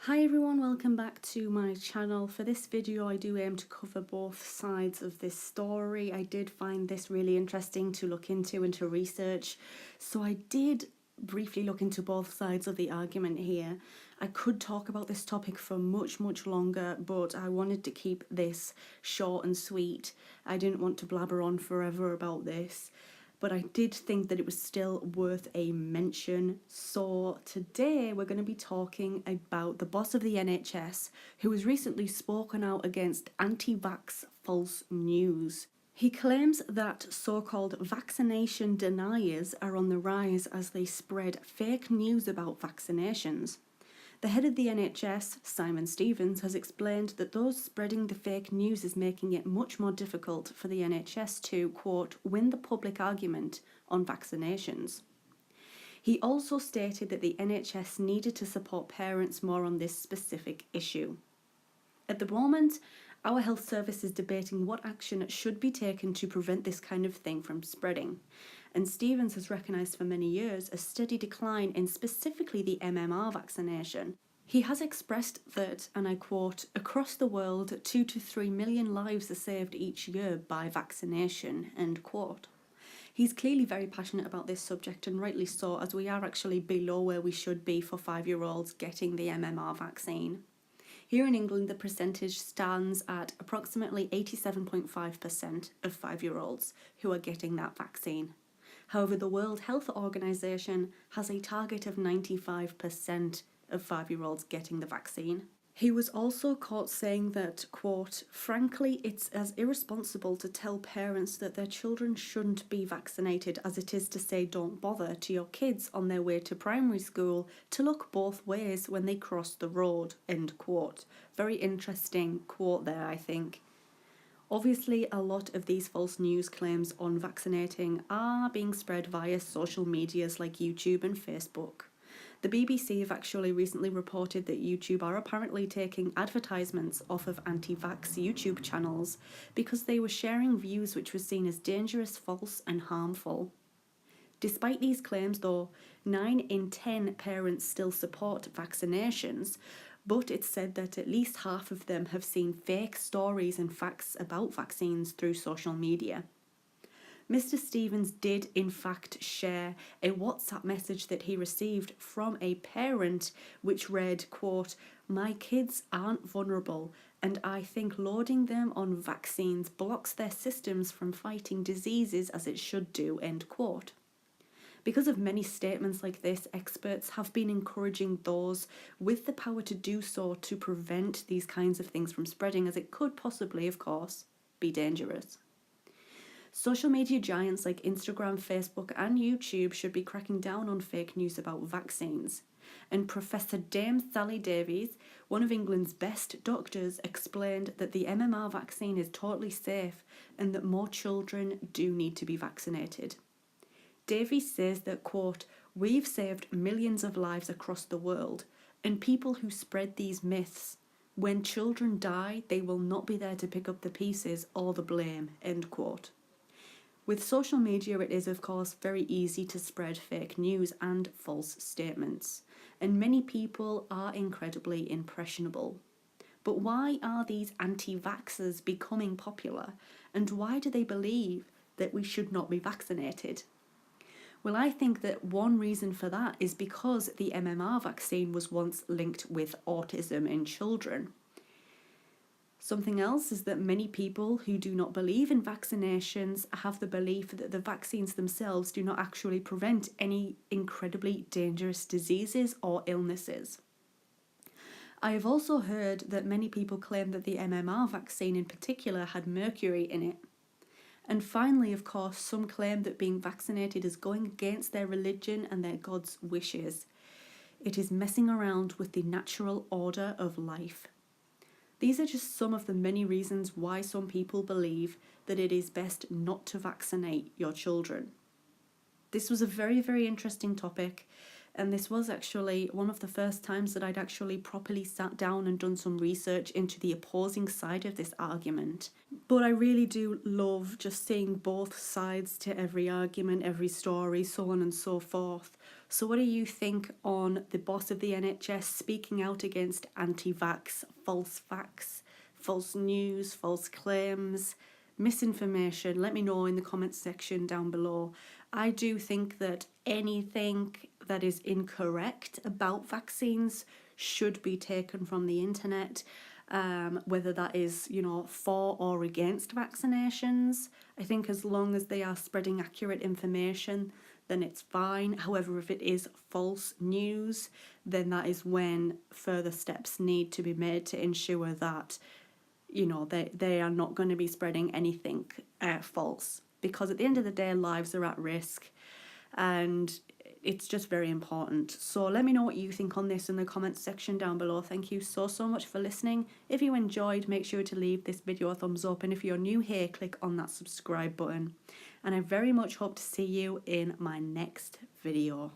Hi everyone, welcome back to my channel. For this video I do aim to cover both sides of this story. I did find this really interesting to look into and to research, so I did briefly look into both sides of the argument here. I could talk about this topic for much longer, but I wanted to keep this short and sweet. I didn't want to blabber on forever about this, but I did think that it was still worth a mention. So today we're going to be talking about the boss of the NHS who has recently spoken out against anti-vax false news. He claims that so-called vaccination deniers are on the rise as they spread fake news about vaccinations. The head of the NHS, Simon Stevens, has explained that those spreading the fake news is making it much more difficult for the NHS to, quote, win the public argument on vaccinations. He also stated that the NHS needed to support parents more on this specific issue. At the moment, our health service is debating what action should be taken to prevent this kind of thing from spreading. And Stevens has recognised for many years a steady decline in specifically the MMR vaccination. He has expressed that, and I quote, across the world 2 to 3 million lives are saved each year by vaccination, end quote. He's clearly very passionate about this subject, and rightly so, as we are actually below where we should be for 5-year-olds getting the MMR vaccine. Here in England, the percentage stands at approximately 87.5% of 5-year-olds who are getting that vaccine. However, the World Health Organization has a target of 95% of 5-year-olds getting the vaccine. He was also caught saying that, quote, frankly, it's as irresponsible to tell parents that their children shouldn't be vaccinated as it is to say don't bother to your kids on their way to primary school to look both ways when they cross the road, end quote. Very interesting quote there, I think. Obviously, a lot of these false news claims on vaccinating are being spread via social medias like YouTube and Facebook. The BBC have actually recently reported that YouTube are apparently taking advertisements off of anti-vax YouTube channels because they were sharing views which were seen as dangerous, false and harmful. Despite these claims though, 9 in 10 parents still support vaccinations, but it's said that at least half of them have seen fake stories and facts about vaccines through social media. Mr. Stevens did in fact share a WhatsApp message that he received from a parent which read, quote, my kids aren't vulnerable and I think loading them on vaccines blocks their systems from fighting diseases as it should do, end quote. Because of many statements like this, experts have been encouraging those with the power to do so to prevent these kinds of things from spreading, as it could possibly, of course, be dangerous. Social media giants like Instagram, Facebook and YouTube should be cracking down on fake news about vaccines. And Professor Dame Sally Davies, one of England's best doctors, explained that the MMR vaccine is totally safe and that more children do need to be vaccinated. Davies says that, quote, we've saved millions of lives across the world, and people who spread these myths, when children die, they will not be there to pick up the pieces or the blame, end quote. With social media, it is, of course, very easy to spread fake news and false statements, and many people are incredibly impressionable. But why are these anti-vaxxers becoming popular, and why do they believe that we should not be vaccinated? Well, I think that one reason for that is because the MMR vaccine was once linked with autism in children. Something else is that many people who do not believe in vaccinations have the belief that the vaccines themselves do not actually prevent any incredibly dangerous diseases or illnesses. I have also heard that many people claim that the MMR vaccine in particular had mercury in it. And finally, of course, some claim that being vaccinated is going against their religion and their God's wishes. It is messing around with the natural order of life. These are just some of the many reasons why some people believe that it is best not to vaccinate your children. This was a very interesting topic, and this was actually one of the first times that I'd actually properly sat down and done some research into the opposing side of this argument. But I really do love just seeing both sides to every argument, every story, so on and so forth. So what do you think on the boss of the NHS speaking out against anti-vax, false facts, false news, false claims, misinformation? Let me know in the comments section down below. I do think that anything that is incorrect about vaccines should be taken from the internet, whether that is, for or against vaccinations. I think as long as they are spreading accurate information, then it's fine. However, if it is false news, then that is when further steps need to be made to ensure that, they are not going to be spreading anything false. Because at the end of the day, lives are at risk, and it's just very important. So let me know what you think on this in the comments section down below. Thank you so much for listening. If you enjoyed, make sure to leave this video a thumbs up, and if you're new here, click on that subscribe button. And I very much hope to see you in my next video.